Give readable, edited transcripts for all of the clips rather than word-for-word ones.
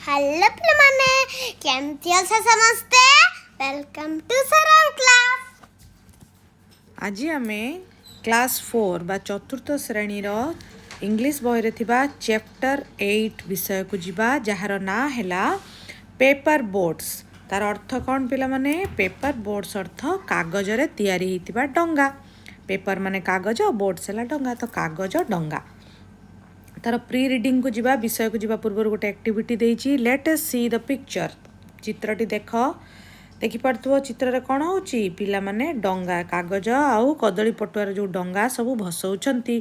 Hello पिलाने केमती अछ समस्ते वेलकम टू सरल क्लास। आज आमे क्लास 4 बा चतुर्थ श्रेणी रो इंग्लिश बही रे थिबा चैप्टर 8 विषय को जिबा जहार ना हैला पेपर बोट्स। तार अर्थ कौन पिला माने पेपर बोट्स अर्थ कागज रे तैयारी हितिबा डंगा। पेपर माने कागज, बोट्स हैला डंगा, तो कागज डंगा। तार प्री रिडिंग को जिबा विषय को जिबा पूर्व गोटे एक्टिविटी देइछि। Let us see the picture. चित्रटी देख देखिपार्थ्व चित्र कौन होची पिला माने डंगा कागज आउ कदली पटुआर जो डंगा सब भसौछंती।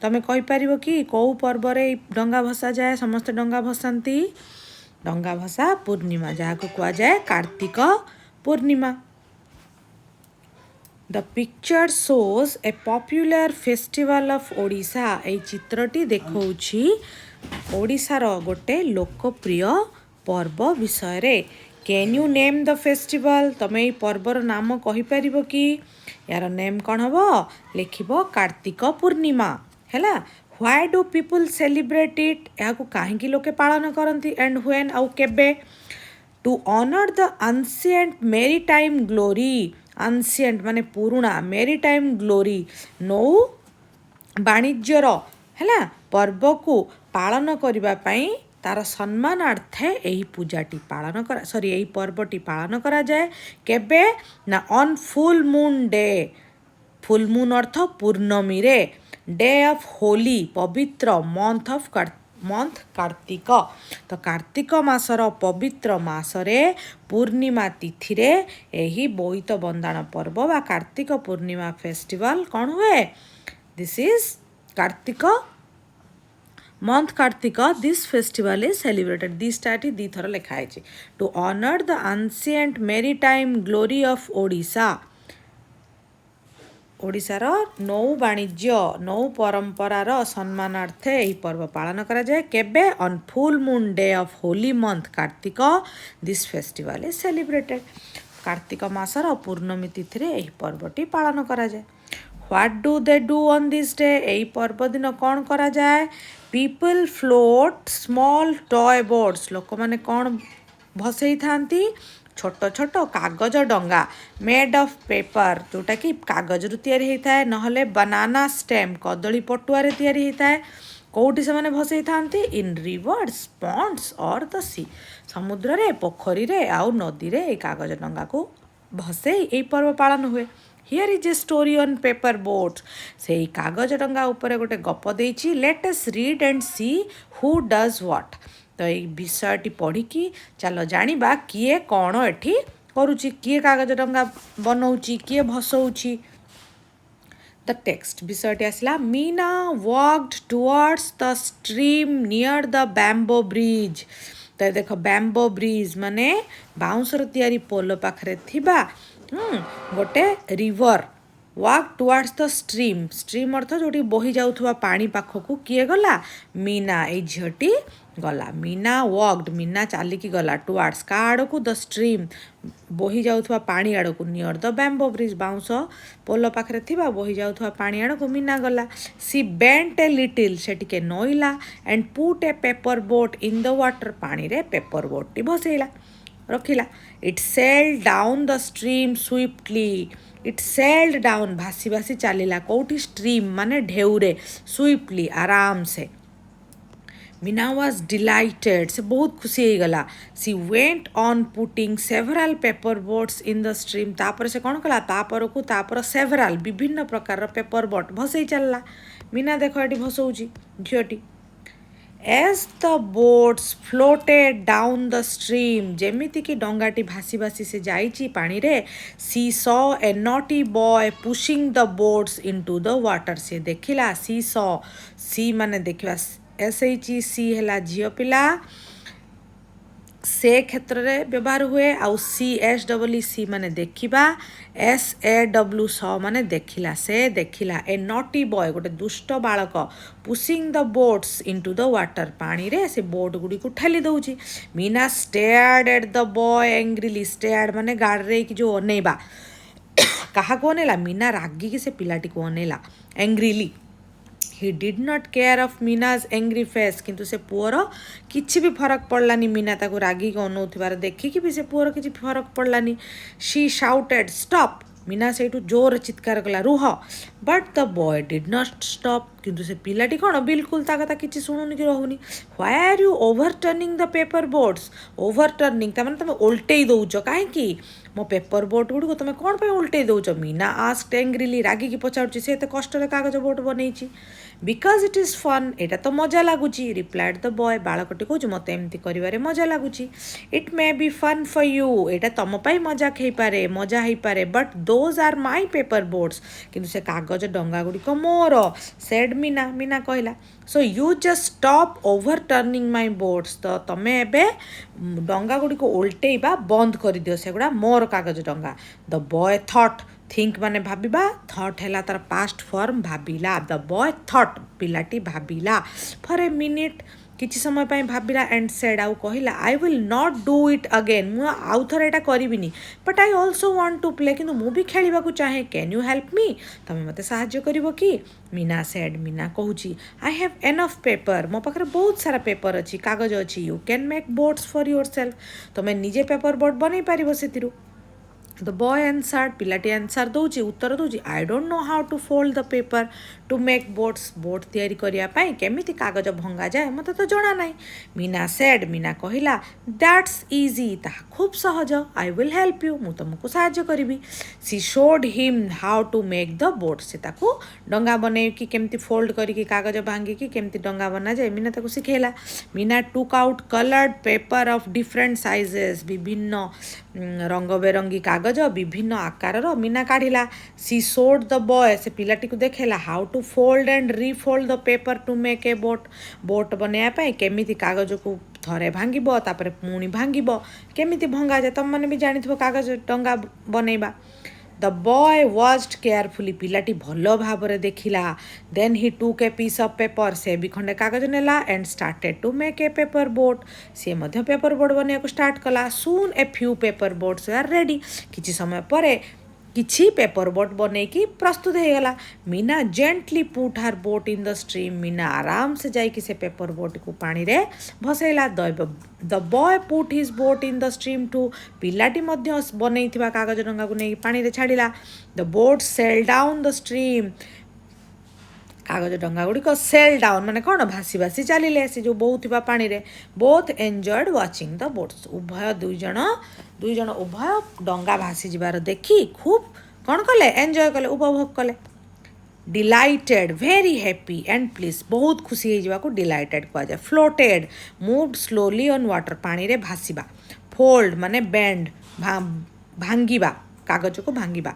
तमे कहि परिबो कि कौ पर्व रे डंगा भसा जाए? समस्त डंगा भसांती डंगा भसा पूर्णिमा जाहाको कुआ जाए Kartik Purnima. The picture shows a popular festival of Odisha. এই চিত্রটি দেখৌছি ওড়িশার গোটে লোকপ্রিয় পর্ব বিষয়ে। Can you name the festival? তুমি এই পର୍ବর নাম কহিপারিব কি? यार नेम कौन हबो? लिखिबो कार्तिक पूर्णिमा हैला। Why do people celebrate it? याको काहेकि लोके पालन करंती and when आउ केबे? To honor the ancient maritime glory. Ancient माने पुरुणा, maritime glory नौ वाणिज्यर हैला पर्व को पालन करबा पई तार सम्मानार्थे एही पूजाटी पालन करा सॉरी एही पर्वटी पालन करा जाए। केबे ना on full moon day. Full moon अर्थ पूर्णमी रे, डे ऑफ होली पवित्र, मंथ कार्तिक। तो कार्तिक मासर पवित्र मासरे पूर्णिमा तिथि रे एही बोईत बंदाण पर्व बा कार्तिक पूर्णिमा फेस्टिवल कौन हुए? This is Kartik month Kartik. This festival is celebrated. This टाटी दी थर लिखा है to honour the ancient maritime glory of Odisha. ओडिशार नौ वाणिज्य नौ परंपरार सम्मानार्थे यही पर्व पालन करा जाए। केबे? On full moon day of holy month Kartik this festival is celebrated. कार्तिक मासर पूर्णमी तिथि रे यही पर्वटी पालन करा जाए। What do they do on this day? यही पर्व दिन कौन करा जाए? People float small toy boats. लोक माने कौन भसई थांती? छोट छोट कागज डंगा मेड ऑफ पेपर, जोटा कि कागज रु तैयारी होता है, नहले बनाना स्टेम कदली पटुआरे तैयारी होता है। कौटी से माने भसई थांती? इन रिवर्स, पॉन्ड्स और द सी। समुद्र रे, पोखरी रे आउ नदी रे कागज डंगा को भसई एई पर्व पालन हुए। Here is a story on paper boat. से कागज डंगा ऊपर गोटे गप देइछि। Let us read and see who does what. तो ये विषयटी पढ़ी चलो जानिबा किए कौन एठी करुची, किए कागज डंगा बनौची, किए भसौची। द टेक्स्ट विषयटी आसला। Meena walked towards the stream near the bamboo bridge. तो देख बैम्बो ब्रिज माने बाउंसर तैयारी पोल पाखरे थिबा गोटे river. Walk towards the stream, stream अर्थ जोटी बही जाउथुवा पानी पाखकू किए गला? मीना ए झीटी गला। मीना वॉक्ड, मीना चालिकी गला टुवर्ड्स का आड़कू? द स्ट्रीम बही जाउथुवा पानी आड़कू। नियर द बैम्बो ब्रिज बाउंस पोल पाखरे थिबा बही जाउथुवा पानी आड़कू मीना गला। सी बेंट ए लिटिल, से टिके नोइला। And put a paper boat in the water, पानी रे पेपर बोट टी भसेला रखिला। It sailed down the stream swiftly. It sailed down भासी भासी चलिला कौटी? स्ट्रीम माने ढेउरे, स्विफ्टली आराम से। मीना वाज डिलाइटेड, से बहुत खुशी हो गला। She went on putting several paper boats in the stream. तापर से कौन कला? तापर को तापर सेवराल विभिन्न प्रकार पेपर बोट भसई चलला। मीना देख ये भसौची झीटी। As the boats floated down the stream, जेमिति कि डंगाटी भासी भासी से जाइची पानी रे। She saw a naughty boy pushing the boats into the water. से देखिला सी सॉ, सी माने देखिबा, एस एच सी हैला झियो पिला, से क्षेत्र रे व्यवहार हुए। आउ सी एस डबल सी माने देखिबा, एस ए डब्ल्यू स माने देखिला, से देखिला। ए नॉटी बॉय गोटे दुष्ट बालक, pushing the boats into the water, पानी रे से बोट गुडी को ठेली दउची। Meena stared at the boy angrily. Stared माने गाड़रे कि जो अनेबा, कहा को अनेला? मीना रागी कि से पिलाटी को अनेला angrily. He did not care of Meena's angry face କିନ୍ତୁ ସେ ପୁଅର କିଛି ବି ଫରକ ପଡ଼ିଲାନି ମିନା ତାକୁ ରାଗିକି ଅନଉଥିବାର ଦେଖିକି ବି ସେ ପୁଅର କିଛି ଫରକ ପଡ଼ିଲାନି ସି shouted stop ମିନା ସେଇଠୁ ଜୋରରେ ଚିତ୍କାର କଲା ରୁହ but the boy did not stop କିନ୍ତୁ ସେ ପିଲାଟି କ'ଣ ବିଲକୁଲ ତା କଥା କିଛି ଶୁଣୁନି କି ରହୁନି why are you overturning the paper boards overturning ତାମାନେ ତୁମେ ଓଲଟେଇ ଦେଉଛ କାହିଁକି ମୋ ପେପର ବୋର୍ଡ ଗୁଡ଼ିକୁ ତୁମେ କ'ଣ ପାଇଁ ଓଲଟେଇ ଦେଉଛ ମିନା ଆସ୍କଡ୍ ଏଙ୍ଗ୍ରିଲି ରାଗିକି ପଚାରୁଛି ସେ ଏତେ କଷ୍ଟରେ କାଗଜ ବୋର୍ଡ ବନେଇଛି ବିକଜ୍ ଇଟ୍ ଇଜ୍ ଫନ୍ ଏଇଟା ତ ମଜା ଲାଗୁଛି ରିପ୍ଲାଏଡ୍ ଦ ବୟ ବାଳକଟି କହୁଛି ମୋତେ ଏମିତି କରିବାରେ ମଜା ଲାଗୁଛି it may be fun for you ଏଇଟା ତମ ପାଇଁ ମଜା ହେଇପାରେ but those are my paper boats କିନ୍ତୁ ସେ କାଗଜ ଡଙ୍ଗା ଗୁଡ଼ିକ ମୋର ସେଡ୍ ମିନା କହିଲା so you just stop over turning my boats ତ ତମେ ଏବେ ଡଙ୍ଗା ଗୁଡ଼ିକୁ ଓଲଟେଇବା ବନ୍ଦ କରିଦିଅ ସେଗୁଡ଼ା ମୋର କାଗଜ ଡଙ୍ଗା ଦ ବୟ ଥଟ୍ ଥିଙ୍କ ମାନେ ଭାବିବା ଥଟ୍ ହେଲା ତାର ପାଷ୍ଟ ଫର୍ମ ଭାବିଲା ଦ ବୟ ଥଟ୍ ପିଲାଟି ଭାବିଲା ଫର୍ ଏ ମିନିଟ୍ କିଛି ସମୟ ପାଇଁ ଭାବିଲା ଆଣ୍ଡ ସେଡ୍ ଆଉ କହିଲା I will not do it again ମୁଁ ଆଉ ଥରେ ଏଇଟା କରିବିନି but I also want to play କିନ୍ତୁ ମୁଁ ବି ଖେଳିବାକୁ ଚାହେଁ କ୍ୟାନ୍ ୟୁ ହେଲ୍ପ ମି ତମେ ମୋତେ ସାହାଯ୍ୟ କରିବ କି ମିନା ସେଡ୍ ମିନା କହୁଛି ଆଇ ହ୍ୟାଭ୍ ଏନଫ୍ ପେପର ମୋ ପାଖରେ ବହୁତ ସାରା ପେପର ଅଛି କାଗଜ ଅଛି you can make boats for yourself ତମେ ନିଜେ ପେପର ବୋର୍ଡ଼ ବନେଇ ପାରିବ ସେଥିରୁ ଦ ବୟ ଆନ୍ସାର୍ଡ ପିଲାଟି ଆନ୍ସାର ଦେଉଛି ଉତ୍ତର ଦେଉଛି I don't know how to fold the paper to make boats boat ତିଆରି କରିବା ପାଇଁ କେମିତି କାଗଜ ଭଙ୍ଗାଯାଏ ମୋତେ ତ ଜଣା ନାହିଁ ମିନା ସେଡ୍ ମିନା କହିଲା ଦ୍ୟାଟ୍ସ ଇଜି ତାହା ଖୁବ୍ ସହଜ ଆଇ ୱିଲ୍ ହେଲ୍ପ ୟୁ ମୁଁ ତୁମକୁ ସାହାଯ୍ୟ କରିବି she showed him how to make the boat ସେ ତାକୁ ଡଙ୍ଗା ବନେଇକି କେମିତି ଫୋଲ୍ଡ କରିକି କାଗଜ ଭାଙ୍ଗିକି କେମିତି ଡଙ୍ଗା ବନାଯାଏ ମିନା ତାକୁ ଶିଖେଇଲା Meena took out coloured paper of different sizes ବିଭିନ୍ନ ରଙ୍ଗ ବେରଙ୍ଗୀ କାଗଜ ବିଭିନ୍ନ ଆକାରର ମିନା କାଢ଼ିଲା ସି ଶୋଡ୍ ଦ ବୟ ସେ ପିଲାଟିକୁ ଦେଖେଇଲା how to fold and refold the paper to make a boat ବନେଇବା ପାଇଁ କେମିତି କାଗଜକୁ ଥରେ ଭାଙ୍ଗିବ ତାପରେ ପୁଣି ଭାଙ୍ଗିବ କେମିତି ଭଙ୍ଗାଯାଏ ତମମାନେ ବି ଜାଣିଥିବ କାଗଜ ଡଙ୍ଗା ବନେଇବା ଦ ବୟ ୱାଚ୍ଡ କେୟାରଫୁଲି ପିଲାଟି ଭଲ ଭାବରେ ଦେଖିଲା then he took a piece of paper ସେ ବି ଖଣ୍ଡେ କାଗଜ ନେଲା and started to make a paper boat ସେ ମଧ୍ୟ ପେପର ବୋର୍ଡ଼ ବନେଇବାକୁ ଷ୍ଟାର୍ଟ କଲା soon a few paper boats are ready କିଛି ସମୟ ପରେ କିଛି ପେପର ବୋଟ୍ ବନେଇକି ପ୍ରସ୍ତୁତ ହେଇଗଲା Meena gently put her boat in the stream Meena ଆରାମସେ ଯାଇକି ସେ ପେପର ବୋଟ୍କୁ ପାଣିରେ ଭସେଇଲା the boy put his boat in the stream two ପିଲାଟି ମଧ୍ୟ ବନେଇଥିବା କାଗଜ ଡଙ୍ଗାକୁ ନେଇକି ପାଣିରେ ଛାଡ଼ିଲା ଦ ବୋଟ୍ ସେଲ୍ ଡାଉନ୍ ଦ ଷ୍ଟ୍ରିମ୍ କାଗଜ ଡଙ୍ଗା ଗୁଡ଼ିକ ସେଲ୍ ଡାଉନ୍ ମାନେ କ'ଣ ଭାସି ଭାସି ଚାଲିଲେ ସେ ଯେଉଁ ବହୁଥିବା ପାଣିରେ ବୋଥ୍ ଏନ୍ଜଏଡ୍ ୱାଚିଂ ଦ ବୋଟ୍ସ ଉଭୟ ଦୁଇ ଜଣ ଉଭୟ ଡଙ୍ଗା ଭାସି ଯିବାର ଦେଖି ଖୁବ୍ କ'ଣ କଲେ ଏନ୍ଜୟ କଲେ ଉପଭୋଗ କଲେ ଡିଲାଇଟେଡ୍ ଭେରି ହ୍ୟାପି ଆଣ୍ଡ ପ୍ଲିଜ୍ ବହୁତ ଖୁସି ହେଇଯିବାକୁ ଡିଲାଇଟେଡ୍ କୁହାଯାଏ ଫ୍ଲୋଟେଡ୍ ମୁଭ୍ଡ ସ୍ଲୋଲି ଅନ୍ ୱାଟର ପାଣିରେ ଭାସିବା ଫୋଲ୍ଡ ମାନେ ବେଣ୍ଡ ଭାଙ୍ଗିବା କାଗଜକୁ ଭାଙ୍ଗିବା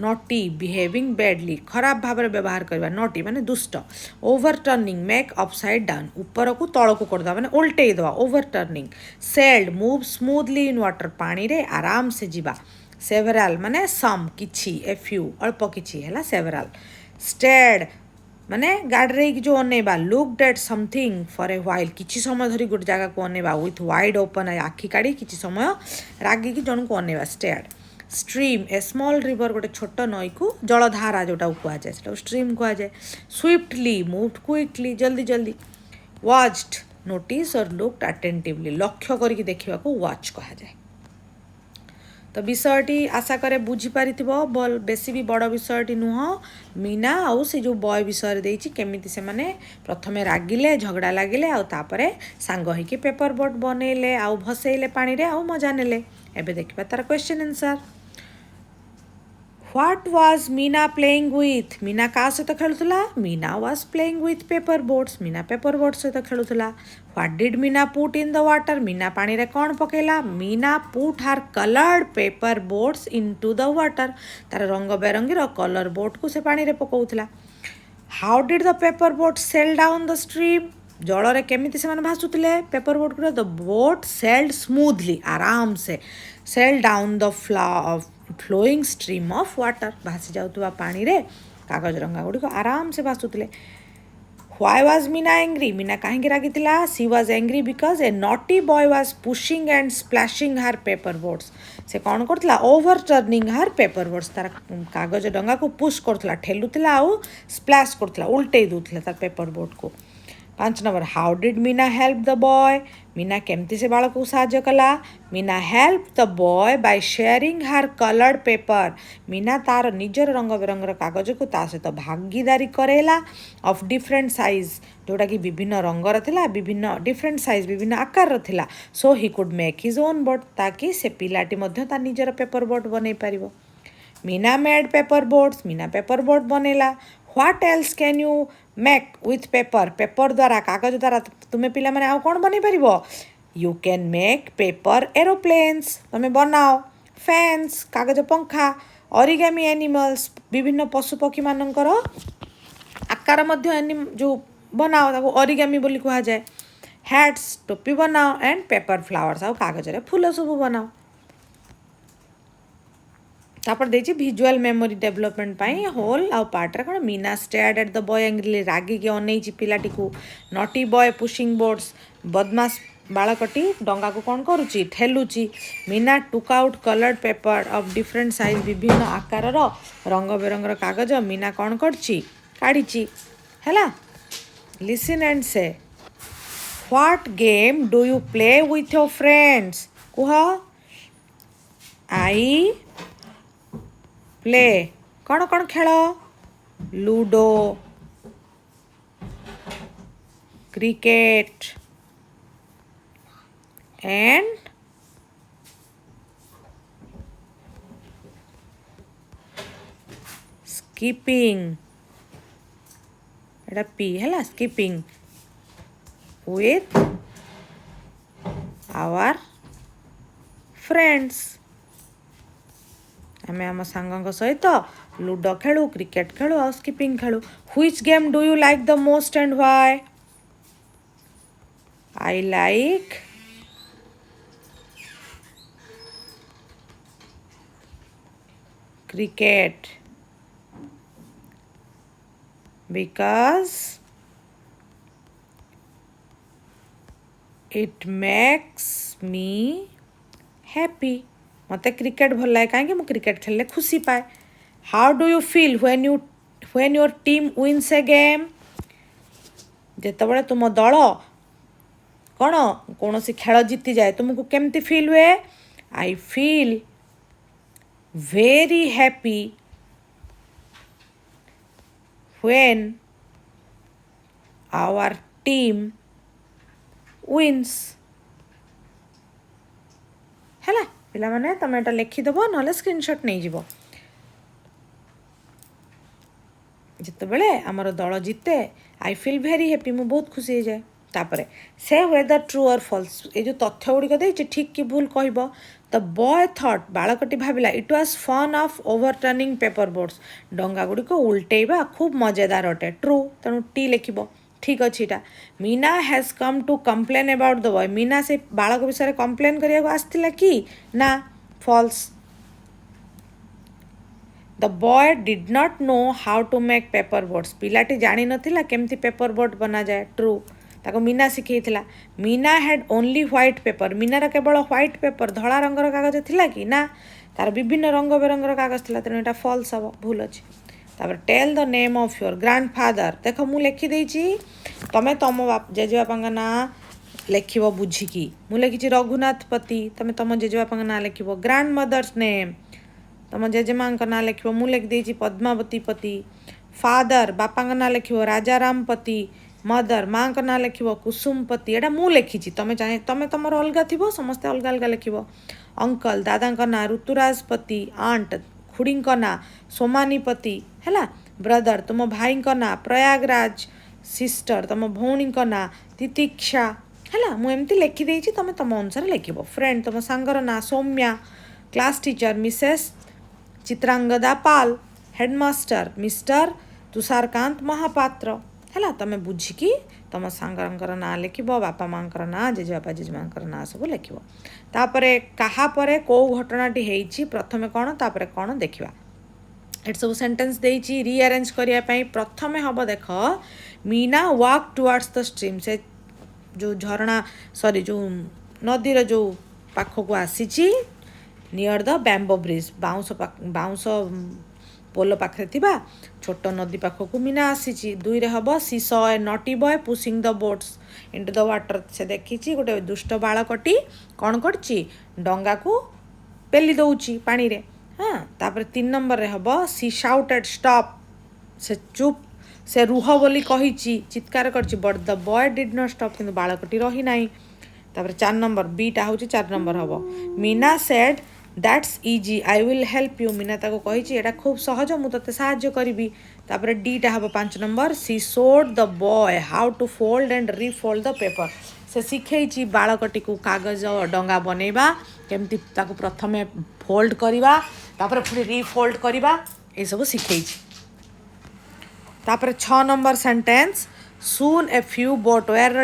ନଟି ବିହେଭିଂ ବ୍ୟାଡଲି ଖରାପ ଭାବରେ ବ୍ୟବହାର କରିବା ନଟି ମାନେ ଦୁଷ୍ଟ over turning make upside down ଉପରକୁ ତଳକୁ କରିଦେବା ମାନେ ଓଲଟେଇ ଦେବା over turning sailed move smoothly in water ପାଣିରେ ଆରାମସେ ଯିବା ସେଭେରାଲ ମାନେ ସମ୍ କିଛି ଏ ଫ୍ୟୁ ଅଳ୍ପ କିଛି ହେଲା ସେଭେରାଲ ଷ୍ଟେଡ୍ ମାନେ ଗାଡ଼ିରେ ଯେଉଁ ଅନେଇବା looked at something for a while କିଛି ସମୟ ଧରି ଗୋଟେ ଜାଗାକୁ ଅନେଇବା ୱିଥ୍ ୱାଇଡ୍ ଓପନ୍ ଆଖି କାଢ଼ି କିଛି ସମୟ ରାଗିକି ଜଣକୁ ଅନେଇବା ଷ୍ଟେଡ୍ ଷ୍ଟ୍ରିମ୍ ଏ ସ୍ମଲ୍ ରିଭର୍ ଗୋଟେ ଛୋଟ ନଈକୁ ଜଳଧାରା ଯେଉଁଟାକୁ କୁହାଯାଏ ସେଟାକୁ ଷ୍ଟ୍ରିମ୍ କୁହାଯାଏ ସୁଇଫ୍ଟଲି ମୁଭ୍ କୁଇକଲି ଜଲ୍ଦି ୱାଚ୍ଡ ନୋଟିସ୍ ଅର୍ ଲୁକ୍ଡ ଆଟେଣ୍ଟିଭଲି ଲକ୍ଷ୍ୟ କରିକି ଦେଖିବାକୁ ୱାଚ୍ କୁହାଯାଏ ତ ବିଷୟଟି ଆଶା କରେ ବୁଝିପାରିଥିବ ବେଶୀ ବି ବଡ଼ ବିଷୟଟି ନୁହଁ ମିନା ଆଉ ସେ ଯେଉଁ ବୟ ବିଷୟରେ ଦେଇଛି କେମିତି ସେମାନେ ପ୍ରଥମେ ରାଗିଲେ ଝଗଡ଼ା ଲାଗିଲେ ଆଉ ତାପରେ ସାଙ୍ଗ ହେଇକି ପେପର ବୋଟ୍ ବନେଇଲେ ଆଉ ଭସେଇଲେ ପାଣିରେ ଆଉ ମଜା ନେଲେ ଏବେ ଦେଖିବା ତାର question answer What was Meena playing with? Meena କାହା ସହିତ ଖେଳୁଥିଲା? Meena was playing with paper boats. Meena paper boat ସହିତ ଖେଳୁଥିଲା. What did Meena put in the water? Meena ପାଣିରେ କ'ଣ ପକେଇଲା? Meena put her colored paper boats into the water. ତାର ରଙ୍ଗ ବେରଙ୍ଗୀର କଲର୍ ବୋଟ୍କୁ ସେ ପାଣିରେ ପକାଉଥିଲା. How did the paper boat sail down the stream? ଜଳରେ କେମିତି ସେମାନେ ଭାସୁଥିଲେ ପେପର ବୋଟ୍ଗୁଡ଼ା ଦ ବୋଟ୍ ସେଲ୍ଡ ସ୍ମୁଥଲି ଆରାମସେ sail down the flowing stream of water ଭାସି ଯାଉଥିବା ପାଣିରେ କାଗଜ ଡଙ୍ଗା ଗୁଡ଼ିକ ଆରାମସେ ଭାସୁଥିଲେ Why was Meena angry? Meena kahinki ragitila? She was angry because a naughty boy was pushing and splashing her paper boats. से कौन करथिला? Overturning her paper boats. तार कागज डंगा को पुश करथिला, ठेलुथिला आउ स्प्लैश करथिला, उल्टे दउथिला तार पेपर बोट को. 5 number, how did Meena help the boy? Meena केमती से बालक को साहाଯ୍य कला? Meena help the boy by sharing her coloured paper. Meena तार निजर रंग बेरंगर कागज को ता सहित भागीदारी करेला ऑफ डिफरेंट साइज, जोटा कि विभिन्न रंगर थिला, विभिन्न डिफरेंट साइज, विभिन्न आकार थिला. So he could make his own boat, ताकि से पिलाटी मध्य ता निजर पेपर बोट बनै पारिबो. Meena made paper boats. Meena paper boat बनेला. What else can you make with paper? Paper द्वारा, कागज द्वारा तुम्हें पिला माने आउ कौन बनै पारिबो? You can make paper aeroplanes, तुम्हें बनाओ. फैन्स, कागज पंखा. ऑरिगामी एनिमल्स, विभिन्न पशु पक्षी मानकर आकार मध्य जो बनाओ ताको ऑरिगामी बोली कहा जाए. हैट्स, टोपी बनाओ. एंड पेपर फ्लावर्स, आउ कागज रे फूल सब बनाओ. तापर देछि विजुअल मेमोरी डेवलपमेंट पाई होल आउ पार्ट रे कोन. Meena stared at the boy angrily, रागी के अनैछि पिलाटी को. नॉटी बॉय पुशिंग बोट्स, बदमाश बालकटी डंगा को कौन करुची? ठेलुची. Meena took out coloured paper of different size, विभिन्न आकार रंग बेरंगर कागज मीना कौन करची? काढ़ीची. हैला, listen and say. What game do you play with your friends? कुह. I play. कौन कौन खेल? Ludo, cricket and skipping. एटा पी हैला, स्कीपिंग with our friends. आमे आम सांगों सहित लूडो खेलु, क्रिकेट खेलु और स्कीपिंग खेलु. Which game do you like the most and why? I like cricket because it makes me happy. मते क्रिकेट भल लागे कहीं मु क्रिकेट खेलले खुशी पाए. How do you feel when your team wins a game? जेतबेले तुम दल कौन कौन सी खेल जीति जाए तुमको केमती फील हुए? I feel very happy when our team wins. है पिला माने तुम एटा लिखिदेव ना स्क्रीनशॉट नहीं जीव. जितेबले आमर दल जीते आई फिल भेरी हैप्पी, मु बहुत खुशी हो जाए. तापरे से वेदर ट्रू और फॉल्स, ये जो तथ्य गुड़िक देछि ठीक कि भूल कहब. द बॉय थॉट, बालकटी भाविला, it was fun of overturning paper boats, डंगा गुड़िक उल्टेबा खूब मजेदार अटे. ट्रू, तेणु टी लिखिब. ठीक अच्छी इटा. Meena has come to complain about the boy, Meena से बालक विषय कम्प्लेन करिया आसथिला कि ना? False. The boy did not know how to make paper boats, पिलाटी जानी नथिला केमती पेपर बोट बना जाए. ट्रू, ताको मीना शिखैथिला. Meena had only white paper, मीनार केवल व्हाइट पेपर, धला रंगर कागज थिला कि ना? तार विभिन्न रंग बेरंगर कागज थिला, तेणु एटा फॉल्स हबो, भूल अछि. तापर tell the name of your grandfather. देख मु लिखि देछि, तमे तम जेजेबापा ना लिखिब बुझिकी. मु लिखिछि रघुनाथपति, तमे तम जेजेबापा ना लिखिब. ग्रांड मदर्स नेम, तम जेजेमा ना लिखिब. मु लिखि देछि पद्मावतीपति. फादर, बापा ना लिखिब राजारामपति. मदर, माँ ना लिखिब कुसुमपति. एटा मु लिखिछि, तमे चाहे तमे तमर अलगा थिबो, समस्ते अलगा अलगा लिखिब. अंकल, दादा ना ऋतुराजपति. आंट, खुड़ी ना सोमानीपति. है ब्रदर, तुम भाई ना प्रयागराज. सिस्टर, तुम भौणी ना तितिक्षा. है मुझे लिखिदे, तुम तुम अनुसार लिख. फ्रेंड, तुम सांगर ना Soumya. Class teacher Mrs Chitrangada Pal. Headmaster Mister Tusharkanta Mahapatra. है तुम बुझिकी तुम सांगर ना लिख, बापा माँ ना, जेजेबापा जेजेमा ना सब लिख. तापर काहापर कौ घटनाटी होइछि प्रथमे कौन तापर कौन देखिबा. एट सब सेंटेंस देइछि रीअरेंज करिया पई प्रथमे हबो देख Meena walk towards the stream से जो झरना सॉरी जो नदीर जो पाखक आसी नियर द बैम्बो ब्रिज बाउंस पोल पाखे थिबा छोट नदी पाखक मीना आसी दुई रे हबो she saw a naughty boy pushing the boats into the water से देखिछि गोटे दुष्ट बालकटी कौन करछि डंगा को पेली दउछि पानी रे हाँ तापर 3 नंबर रे हबो सी शाउटेड स्टॉप से चुप से रुह बोली कहिछि चित्कार करछि but the boy did not stop किंतु बालकटी रही नाही तापर 4 नंबर बीटा होछि 4 नंबर हबो Meena said that's easy I will help you Meena ताको कहिछि एटा खूब सहज मु तते सहाय्य करबी तापर डीटा हबो 5 number she showed the boy how to fold and refold the paper से शिखैछि बालकटी को कागज डंगा बनेबा केमती ताको प्रथमे फोल्ड करिबा तापर पुनी रीफोल्ड करिबा ए सब शिखैछि तापर 6 number sentence soon a few boat were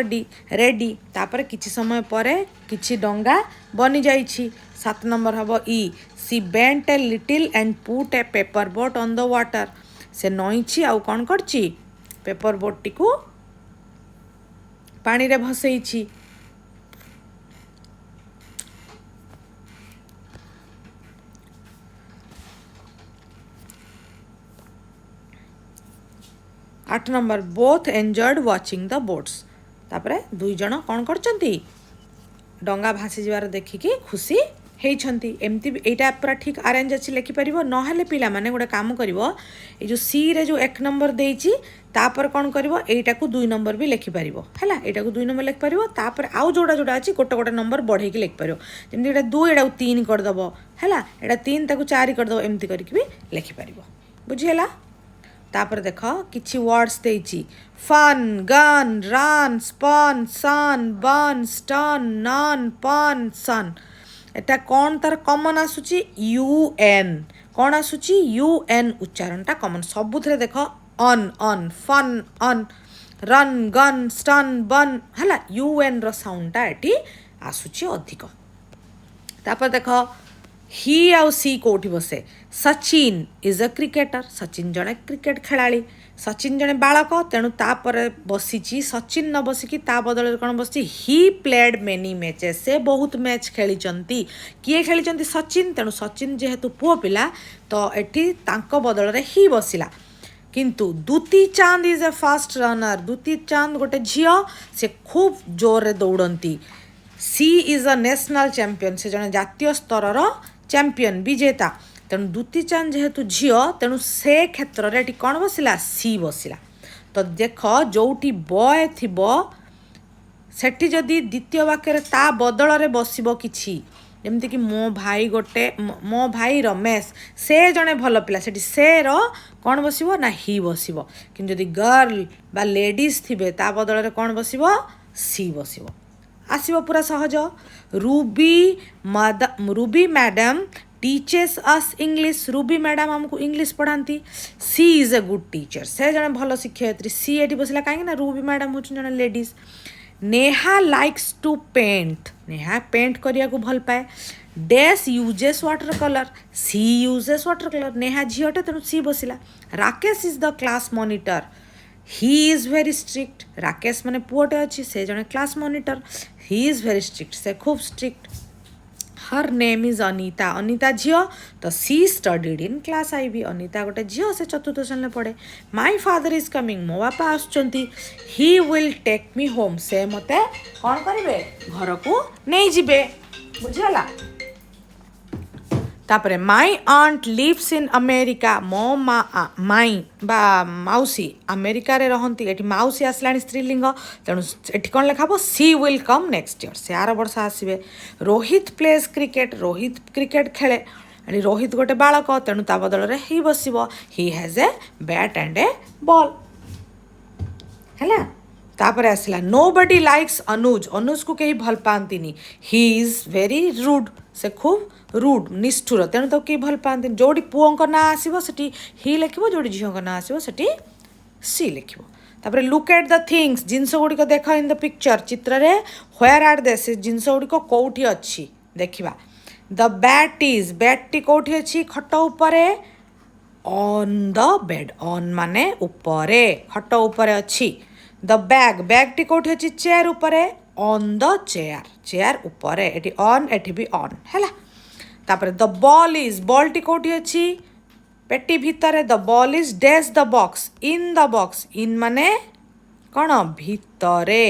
ready तापर किछि समय परे किछि डंगा बनी जाइछि 7 नंबर हबो ई she bent a little and put a paper boat on the water से नईछि आउ कोन करछि पेपर बोट टी को पानी रे भसैछि 8 number both enjoyed watching the boats तापरे दुई जन कौन करचंती डंगा भासी जबार देखिकी खुशी हेइछंती एमती एटा पूरा ठीक अरेंज अछि लिखि परिबो न हेले पिला माने गोटे काम करिवो ए जो सी रे जो 1 नंबर देइछि तापर कौन करिवो एटा को 2 नंबर भी लिखि परिबो हैला एटा को 2 नंबर लिखि परिबो तापर आउ जोडा जोडा अछि गोटे गोटे नंबर बढ़े के लिखि परिबो जेमति एटा 2 एटा 3 कर दबो हैला एटा 3 ताको 4 कर दबो एमती करिक भी लिखि परिबो बुझियला तापर देख किछि वर्ड्स देइछि fun gun run spun sun bun stun none पन सन एटा कौन तार कॉमन आसुची UN कौन आसुची UN उच्चारणटा कॉमन सबुथरे देख अन अन फन अन रन गन स्टन बन हला UN रो साउंडटा एटी आसुची अधिक तापर देख ही आउ सी कोठी बसे Sachin is a cricketer Sachin जने क्रिकेट खेलाड़ी सचिन जने बालक तेणु तापर बसीची सचिन न बसिकी ता बदल कौन बसी ही प्लेड मेनी मैचेस से बहुत मैच खेली किए खेली सचिन तेणु सचिन जेहेतु पुओ पिला तो एठी तांको बदल रे ही बसिला किंतु दूती चांद इज ए फास्ट रनर दूती चांद गोटे झियो से खूब जोर रे दौड़ती सी इज अ नेशनल चैंपियन से जने जातीय स्तर चैंपियन विजेता तेणु दूती चांद जेहेतु झियो तेणु से क्षेत्र में कौन बसिला सी बसिला तो देख जोटी बॉय थिबो सेठी जदि द्वितीय वाक्य ता बदल रे बसिबो किछि जेमति कि मो भाई रमेश से जने भल पिला सेठी से रो कौन बसिबो ना ही बसिबो कि जदि गर्ल बा लेडीज थिबे ता बदल रे कौन बसिबो सी बसिबो आसिबो पूरा सहज Ruby madam teaches us English Ruby madam हमको इंग्लिश पढ़ाती सी इज ए गुड टीचर से जने भल शिक्षयित्री सी एटी बसला कहीं रूबी मैडम हूँ जने ladies Neha likes to paint Neha paint करिया को भल पाए dash uses water colour she uses water colour Neha झीटे तेणु सी बसला Rakesh is the class monitor he is very strict Rakesh माने पुओटे अच्छी से जने class monitor he is very strict से खूब strict her name is Anita Anita झियो तो she studied in class IB Anita गोटे झियो से चतुर्थ श्रेणी पढ़े माय फादर इज कमिंग मो बापा आसुचंती he will take me home से मते कौन करिवे घर को नहीं जिबे बुझला तापरे my aunt lives in America मो माई बा माउसी अमेरिका रे रहंती एठी माउसी आसलानी स्त्रीलिंग तेणु एठी कौन लिखाबो she will come next year से आर वर्ष आसबे Rohit plays cricket Rohit cricket खेले रोहित गोटे बालक तेणु ता बदल रे ही बसिबो he has a bat and a ball हैला तापर आसला नोबडी लाइक्स अनुज को कहीं भल पाती ही इज वेरी रूड से खूब रूड निष्ठुर तेणु तो कहीं भल पाती जोड़ी पुओं ना आसो से ही लिखो जोड़ी झील ना आसो से सी लिखो तापर लुक एट द थिंग्स जिनस गुड़िक देख इन द पिक्चर चित्र रे व्हेयर आर दे से जिनस गुड़िक कौटी अच्छी देखा द बैट टी कौटी अच्छी खट उपरे on the bed. On माने उपरे खट उपरे अच्छी. The bag टी कोठी अच्छी चेयर उपरे. On the चेयर उपरे एटी on एटी भी on हैला. तापरे the ball टी कोठी अच्छी पेटी भितरे. The ball is dash the box in the box. in माने कौन भितरे.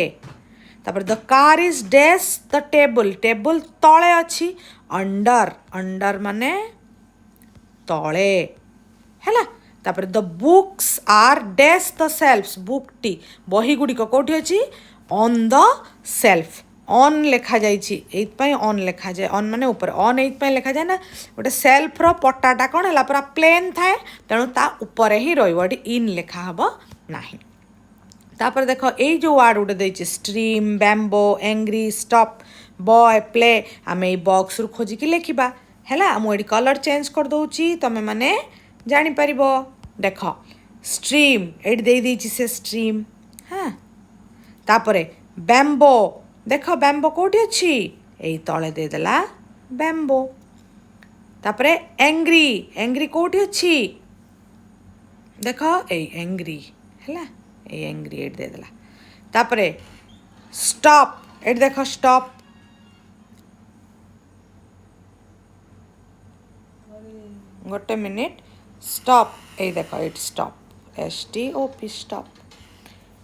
तापर the car is dash the table तले अच्छी. अंडर माने तले हैला. तापर the books are dash the shelves. Book टी बही गुड़िक कौटी अच्छी ऑन द सेल्फ. ऑन लेखा जाइए एइथपाई ऑन लेखा जाए. ऑन माने ऊपर ऑन एइथपाई लेखा जाए ना. गोटे सेल्फ रो पट्टाटा कौन है पूरा प्लेन थाए तेणु ता ऊपर ही रहिबो. एटी इन लेखा हबो नाही. तापर देख यही जो वार्ड गोटे देछि stream bamboo angry stop boy play आम ये बॉक्स रु खोजिक लिखा है. मुझे कलर चेंज कर दूची तुम मैंने जापर. देख स्ट्रीम ये देदेछि से स्ट्रीम. हाँ तापर बैम्बो देख बैम्बो कौटी अच्छी यही तले देदेला बैम्बो. तापर एंग्री कौटी अच्छी देख ये एंग्री है. एंग्री एट देदेला. तापर स्टॉप एट देख स्टॉप. गोटे मिनिट स्टॉप ये देख एट स्टॉप STOP स्टॉप.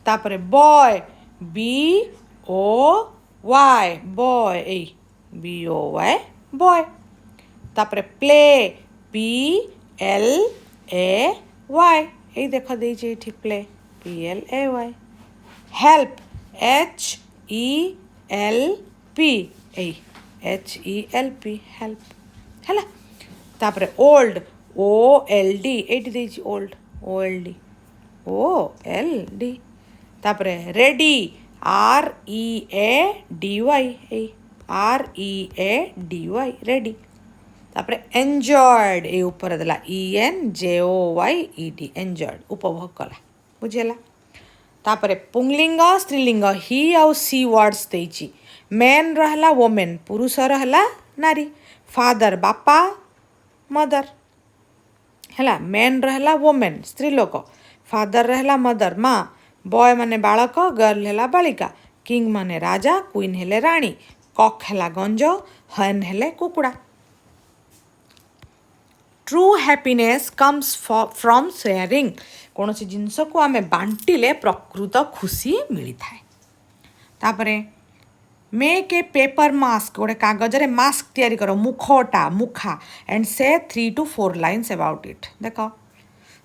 तापर बॉय BOY बॉय ए BOY बॉय. तापर प्ले PLAY ये देख देछि एठी play PLAY. Help HELP HELP help है. तापर ओल्ड OLD एटी देछि ओल्ड OLD. तापर रेडी READY रेडी. तापर एन्जॉयड ये ऊपर देला ENJOYED एन्जॉयड उपभोग कला बुझेला. तापर पुंगलिंग स्त्रीलिंग ही आउ सी वर्ड्स देछि. मेन रहला वोमेन पुरुष रहला नारी. फादर बापा मदर हैला. मेन रहला वोमेन स्त्री लोक. फादर रहला मदर माँ. बॉय माने बालक गर्ल हैला बालिका. किंग माने राजा क्वीन हेले रानी. कॉक हैला गंज हन हेले कुकुड़ा. True happiness comes from sharing. कौन सी जिनस को आम बांटिले प्रकृत खुशी मिली थाए. तापरे मेक ए पेपर मास्क गोटे कागज मास्क तैयारी कर मुखा एंड से 3 to 4 लाइन्स अबाउट इट. देख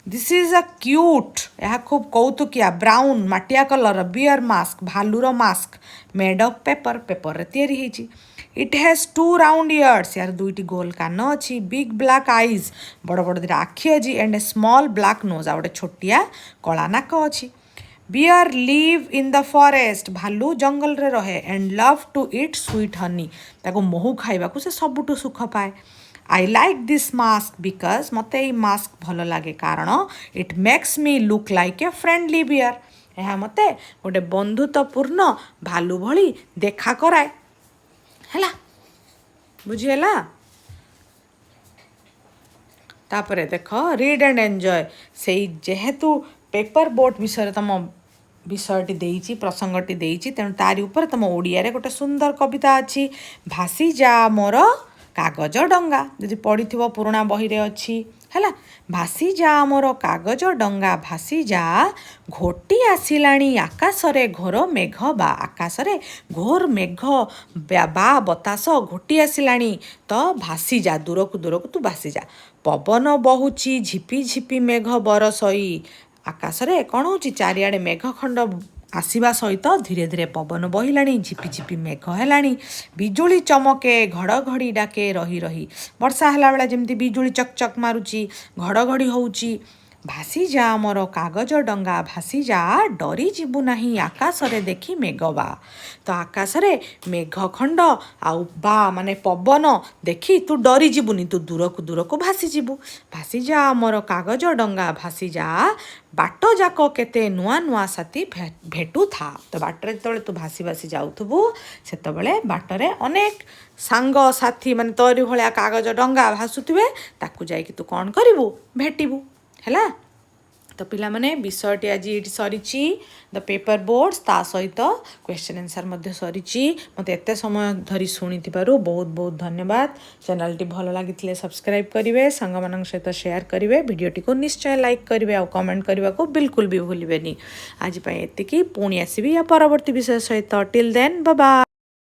दिस इज अ क्यूट यह खूब कौतुकिया ब्राउन मटिया कलर बियर मास्क भालुर मास्क मेड ऑफ पेपर तैयारी होती. इट हैज़ 2 राउंड इयर्स यार 2टी गोल कान अच्छी. बिग ब्लैक आईज बड़ बड़ दुटा आखि अच्छी and a small black nose आ गोटे छोटिया कला नाक अच्छी. Bear live in the forest भालू जंगल रे रहे and love to eat sweet honey ताको महू खाइबा को से सबुठु सुख पाए. I like this mask because मते ये मास्क भल लगे कारण it makes me look like a friendly bear. यह मते गोटे बंधुत्वपूर्ण भालू भली देखा कराए हैला बुझीगला. तापर देख रीड एंड एंजॉय से जेहेतु पेपर बोट विषय तुम विषयटी देइछि प्रसंगटी देइछि तेणु तारी ऊपर तुम ओडिया रे गोटे सुंदर कविता अच्छी. भासी जा मोर कागज डंगा जदि पढ़िथिबो पुराणा बही रे अच्छी हैला. भासी जा मोर कागज डंगा भासी जा घोटी आसिलाणी आकाशरे घोर मेघ बा. आकाशरे घोर मेघ बा बतास घोटी आसिलाणी तो भासी जा दूरकू तू भासी जा. पवन बहुची झिपी झिपी मेघ बरसई. आकाशरे कौन होची चारिआडे मेघ खंड आसवा सहित धीरे धीरे पवन बहिलाणी झिपी झिपी मेघ हेलाणी. बिजुली चमके घड़घड़ी डाके रही रही. वर्षा होला बेला जेमती बिजुली चकचक मारुची घड़घड़ी होउची. भासी जा मोर कागज डंगा भासी जा डरी जीवु नाही आकाशरे देखी मेघबा. तो आकाशरे मेघ खंड आउ बा माने पवन देखी तू डरी जीवुनी तू दूरकू भासी जीवु. भासी जा मोर कागज डंगा भासी जा बाट जाक केते नुआ नुआ साथी भेटू था. तो बाटरे जो तू भासी भासी जाऊथबु सेतबेले बाटरे अनेक सांग साथी माने तोरी भलिया कागज डंगा भासुथिबे ताकू जाइकी तू कौन करिवु भेटिबु ହେଲା। तो पिलामाने विषयटी आज ये सरी द पेपर बोर्ड्स ता सहित क्वेश्चन आंसर मध्य सरी मत एत समय धरी शुणी बहुत बहुत धन्यवाद। चैनल टी भल लगी सब्सक्राइब करेंगे, सांग मान सहित शेयर करेंगे, वीडियोटी को निश्चय लाइक करेंगे और कमेंट करने को बिल्कुल भी भूलें। आज एति पुणी आसबि या परवर्ती विषय सहित। Till then bye bye.